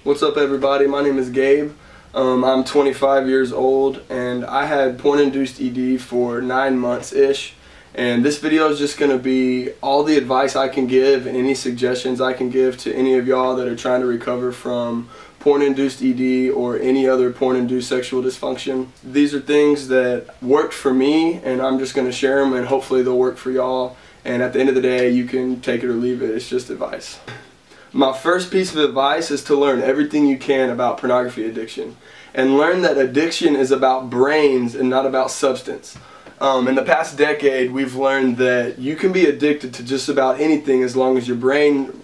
What's up everybody, my name is Gabe. I'm 25 years old and I had porn-induced ED for 9 months-ish. And this video is just going to be all the advice I can give and any suggestions I can give to any of y'all that are trying to recover from porn-induced ED or any other porn-induced sexual dysfunction. These are things that worked for me and I'm just going to share them and hopefully they'll work for y'all. And at the end of the day, you can take it or leave it. It's just advice. My first piece of advice is to learn everything you can about pornography addiction. And learn that addiction is about brains and not about substance. In the past decade, we've learned that you can be addicted to just about anything as long as your brain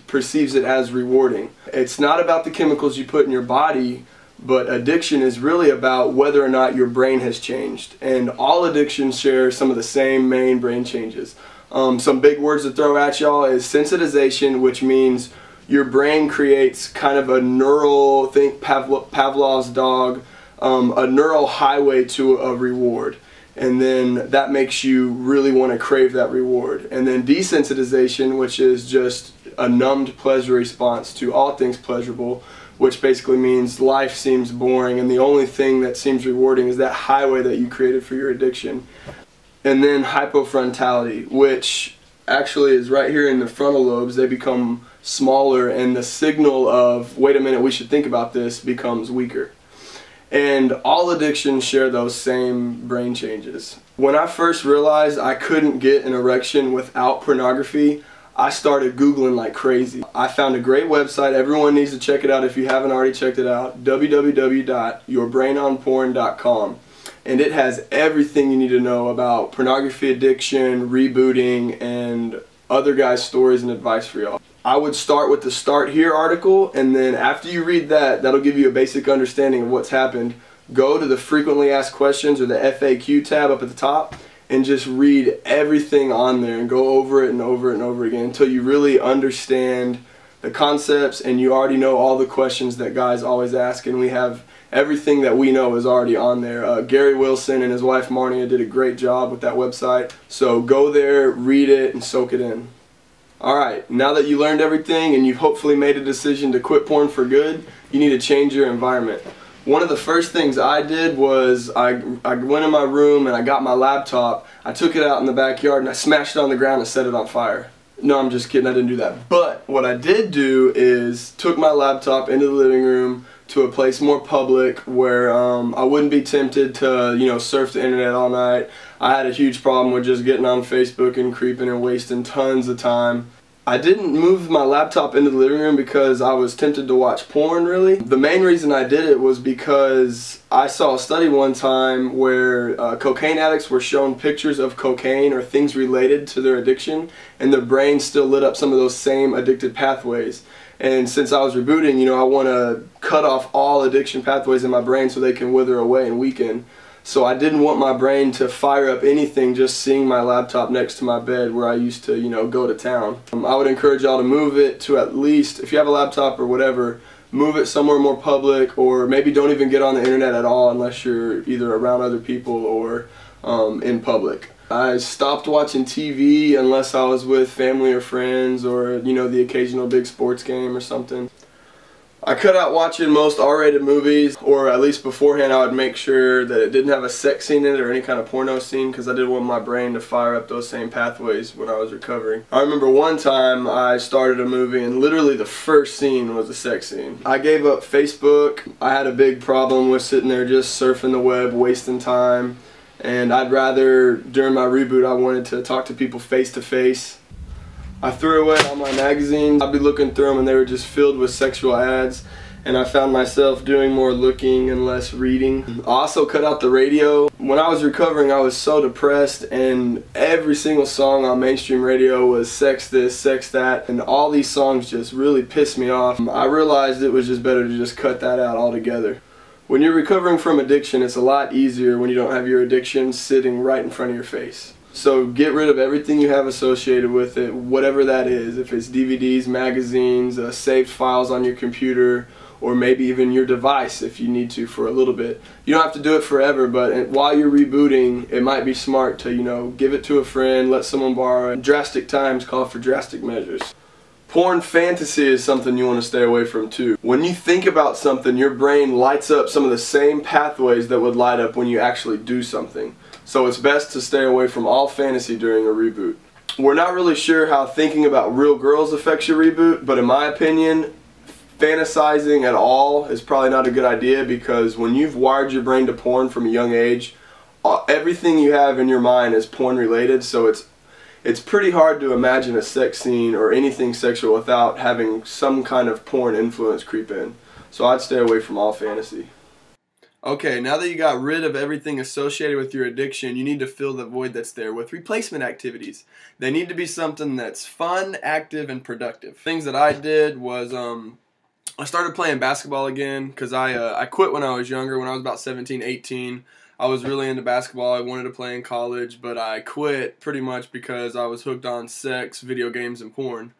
perceives it as rewarding. It's not about the chemicals you put in your body, but addiction is really about whether or not your brain has changed. And all addictions share some of the same main brain changes. Some big words to throw at y'all is sensitization, which means your brain creates kind of a neural, think Pavlov's dog, a neural highway to a reward. And then that makes you really want to crave that reward. And then desensitization, which is just a numbed pleasure response to all things pleasurable, which basically means life seems boring and the only thing that seems rewarding is that highway that you created for your addiction. And then hypofrontality, which actually is right here in the frontal lobes. They become smaller and the signal of, wait a minute, we should think about this, becomes weaker. And all addictions share those same brain changes. When I first realized I couldn't get an erection without pornography, I started Googling like crazy. I found a great website. Everyone needs to check it out if you haven't already checked it out. www.yourbrainonporn.com. And it has everything you need to know about pornography addiction, rebooting, and other guys' stories and advice for y'all. I would start with the Start Here article, and then after you read that, that'll give you a basic understanding of what's happened. Go to the frequently asked questions or the FAQ tab up at the top and just read everything on there and go over it and over it and over again until you really understand the concepts and you already know all the questions that guys always ask, and we have everything that we know is already on there. Gary Wilson and his wife Marnia did a great job with that website. So go there, read it, and soak it in. Alright, now that you learned everything and you've hopefully made a decision to quit porn for good, you need to change your environment. One of the first things I did was I went in my room and I got my laptop, I took it out in the backyard and I smashed it on the ground and set it on fire. No, I'm just kidding, I didn't do that. But what I did do is took my laptop into the living room to a place more public where I wouldn't be tempted to, surf the internet all night. I had a huge problem with just getting on Facebook and creeping and wasting tons of time. I didn't move my laptop into the living room because I was tempted to watch porn, really. The main reason I did it was because I saw a study one time where cocaine addicts were shown pictures of cocaine or things related to their addiction, and their brain still lit up some of those same addicted pathways. And since I was rebooting, I want to cut off all addiction pathways in my brain so they can wither away and weaken. So I didn't want my brain to fire up anything just seeing my laptop next to my bed where I used to, go to town. I would encourage y'all to move it to at least, if you have a laptop or whatever, move it somewhere more public, or maybe don't even get on the internet at all unless you're either around other people or in public. I stopped watching TV unless I was with family or friends or, the occasional big sports game or something. I cut out watching most R-rated movies, or at least beforehand I would make sure that it didn't have a sex scene in it or any kind of porno scene because I didn't want my brain to fire up those same pathways when I was recovering. I remember one time I started a movie and literally the first scene was a sex scene. I gave up Facebook. I had a big problem with sitting there just surfing the web, wasting time. And I'd rather, during my reboot, I wanted to talk to people face to face. I threw away all my magazines. I'd be looking through them and they were just filled with sexual ads. And I found myself doing more looking and less reading. I also cut out the radio. When I was recovering, I was so depressed and every single song on mainstream radio was sex this, sex that, and all these songs just really pissed me off. I realized it was just better to just cut that out altogether. When you're recovering from addiction, it's a lot easier when you don't have your addiction sitting right in front of your face. So get rid of everything you have associated with it, whatever that is. If it's DVDs, magazines, saved files on your computer, or maybe even your device if you need to for a little bit. You don't have to do it forever, but while you're rebooting, it might be smart to, give it to a friend, let someone borrow it. Drastic times call for drastic measures. Porn fantasy is something you want to stay away from too. When you think about something, your brain lights up some of the same pathways that would light up when you actually do something. So it's best to stay away from all fantasy during a reboot. We're not really sure how thinking about real girls affects your reboot, but in my opinion, fantasizing at all is probably not a good idea, because when you've wired your brain to porn from a young age, everything you have in your mind is porn related, so it's pretty hard to imagine a sex scene or anything sexual without having some kind of porn influence creep in. So I'd stay away from all fantasy. Okay, now that you got rid of everything associated with your addiction, you need to fill the void that's there with replacement activities. They need to be something that's fun, active, and productive. Things that I did was I started playing basketball again, because I quit when I was younger, when I was about 17, 18. I was really into basketball. I wanted to play in college, but I quit pretty much because I was hooked on sex, video games, and porn.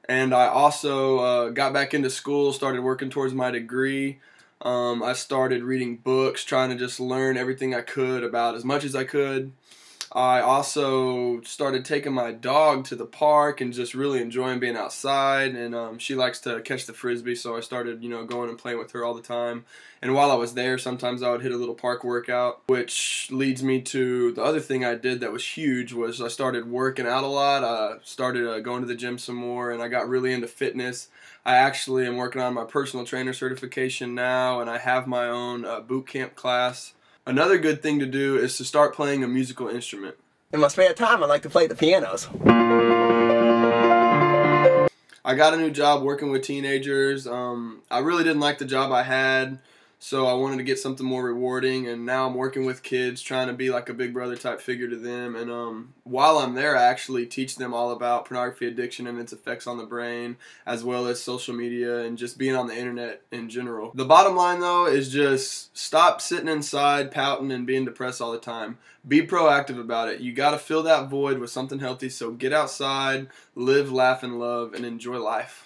And I also got back into school, started working towards my degree. I started reading books, trying to just learn everything I could about as much as I could. I also started taking my dog to the park and just really enjoying being outside, and she likes to catch the frisbee, so I started, going and playing with her all the time. And while I was there, sometimes I would hit a little park workout, which leads me to the other thing I did that was huge, was I started working out a lot. I started going to the gym some more, and I got really into fitness. I actually am working on my personal trainer certification now, and I have my own boot camp class. Another good thing to do is to start playing a musical instrument. In my spare time, I like to play the pianos. I got a new job working with teenagers. I really didn't like the job I had, so I wanted to get something more rewarding, and now I'm working with kids, trying to be like a big brother type figure to them. And while I'm there, I actually teach them all about pornography addiction and its effects on the brain, as well as social media and just being on the internet in general. The bottom line though is just stop sitting inside pouting and being depressed all the time. Be proactive about it. You got to fill that void with something healthy, so get outside, live, laugh, and love, and enjoy life.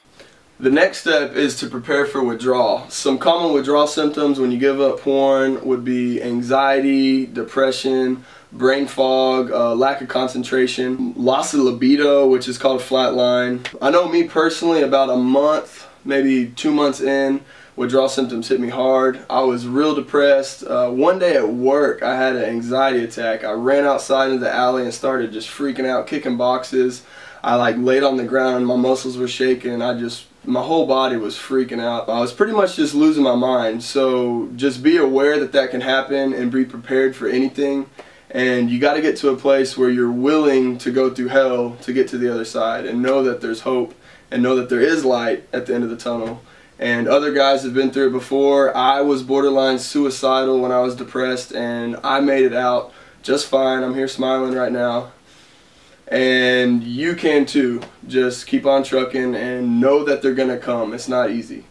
The next step is to prepare for withdrawal. Some common withdrawal symptoms when you give up porn would be anxiety, depression, brain fog, lack of concentration, loss of libido, which is called a flat line. I know me personally, about a month, maybe 2 months in, withdrawal symptoms hit me hard. I was real depressed. One day at work, I had an anxiety attack. I ran outside into the alley and started just freaking out, kicking boxes. I laid on the ground and my muscles were shaking. My whole body was freaking out. I was pretty much just losing my mind. So just be aware that that can happen and be prepared for anything. And you got to get to a place where you're willing to go through hell to get to the other side, and know that there's hope, and know that there is light at the end of the tunnel. And other guys have been through it before. I was borderline suicidal when I was depressed, and I made it out just fine. I'm here smiling right now. And you can too. Just keep on trucking and know that they're gonna come. It's not easy.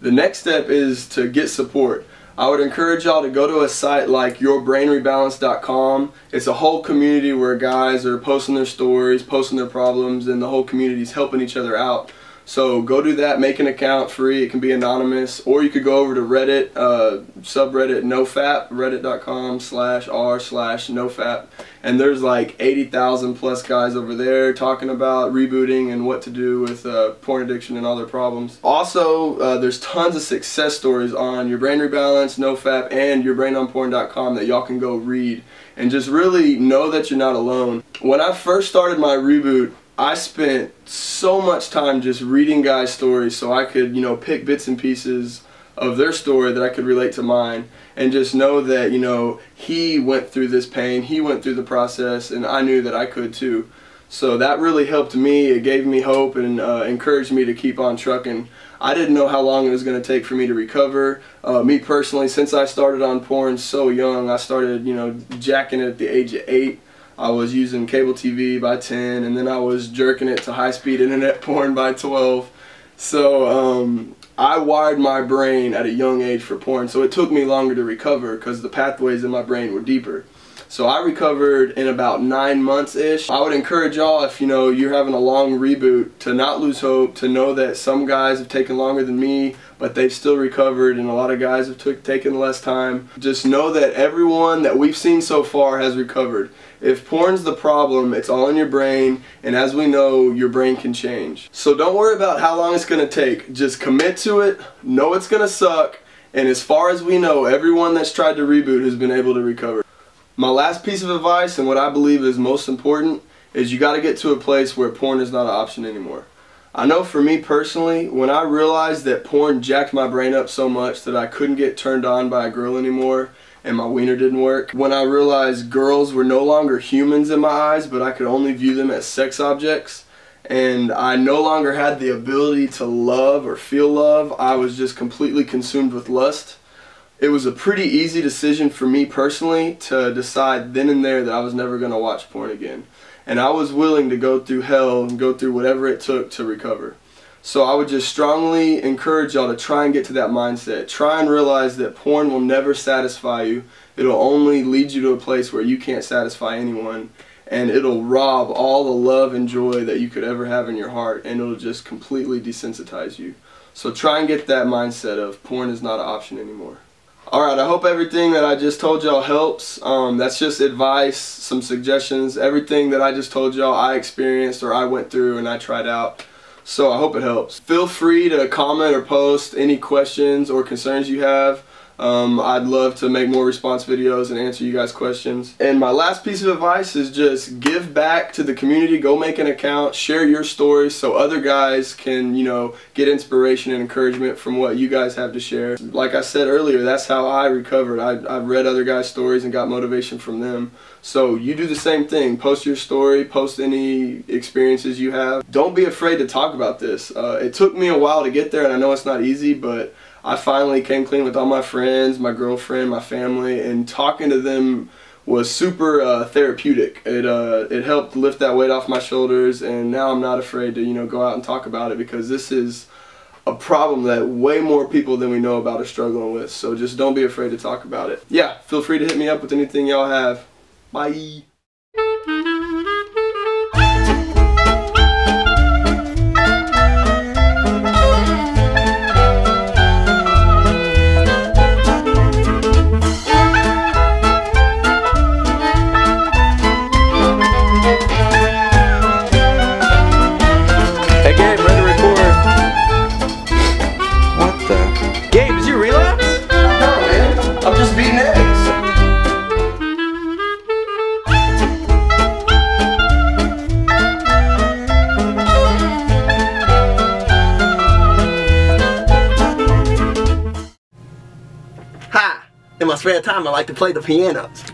The next step is to get support. I would encourage y'all to go to a site like YourBrainRebalance.com. It's a whole community where guys are posting their stories, posting their problems, and the whole community is helping each other out. So go do that, make an account free, it can be anonymous, or you could go over to Reddit, subreddit NoFap, reddit.com/r/NoFap, and there's like 80,000 plus guys over there talking about rebooting and what to do with porn addiction and all their problems. Also, there's tons of success stories on Your Brain Rebalance, NoFap, and YourBrainOnPorn.com that y'all can go read, and just really know that you're not alone. When I first started my reboot, I spent so much time just reading guys' stories so I could, pick bits and pieces of their story that I could relate to mine, and just know that, he went through this pain, he went through the process, and I knew that I could too. So that really helped me. It gave me hope and encouraged me to keep on trucking. I didn't know how long it was going to take for me to recover. Me personally, since I started on porn so young, I started, jacking it at the age of 8. I was using cable TV by 10, and then I was jerking it to high-speed internet porn by 12. So I wired my brain at a young age for porn, so it took me longer to recover because the pathways in my brain were deeper. So I recovered in about 9 months-ish. I would encourage y'all, if you're having a long reboot, to not lose hope, to know that some guys have taken longer than me, but they've still recovered, and a lot of guys have taken less time. Just know that everyone that we've seen so far has recovered. If porn's the problem, it's all in your brain, and as we know, your brain can change. So don't worry about how long it's going to take. Just commit to it, know it's going to suck, and as far as we know, everyone that's tried to reboot has been able to recover. My last piece of advice, and what I believe is most important, is you got to get to a place where porn is not an option anymore. I know for me personally, when I realized that porn jacked my brain up so much that I couldn't get turned on by a girl anymore and my wiener didn't work, when I realized girls were no longer humans in my eyes but I could only view them as sex objects, and I no longer had the ability to love or feel love, I was just completely consumed with lust. It was a pretty easy decision for me personally to decide then and there that I was never going to watch porn again. And I was willing to go through hell and go through whatever it took to recover. So I would just strongly encourage y'all to try and get to that mindset. Try and realize that porn will never satisfy you. It'll only lead you to a place where you can't satisfy anyone. And it'll rob all the love and joy that you could ever have in your heart. And it'll just completely desensitize you. So try and get that mindset of porn is not an option anymore. Alright, I hope everything that I just told y'all helps. That's just advice, some suggestions. Everything that I just told y'all I experienced or I went through and I tried out. So I hope it helps. Feel free to comment or post any questions or concerns you have. I'd love to make more response videos and answer you guys' questions. And my last piece of advice is just give back to the community. Go make an account, share your story so other guys can, you know, get inspiration and encouragement from what you guys have to share. Like I said earlier, that's how I recovered. I've read other guys' stories and got motivation from them. So you do the same thing. Post your story, post any experiences you have. Don't be afraid to talk about this. It took me a while to get there, and I know it's not easy, but I finally came clean with all my friends, my girlfriend, my family, and talking to them was super therapeutic. It helped lift that weight off my shoulders, and now I'm not afraid to, you know, go out and talk about it, because this is a problem that way more people than we know about are struggling with. So just don't be afraid to talk about it. Yeah, feel free to hit me up with anything y'all have. Bye. In my spare time, I like to play the pianos.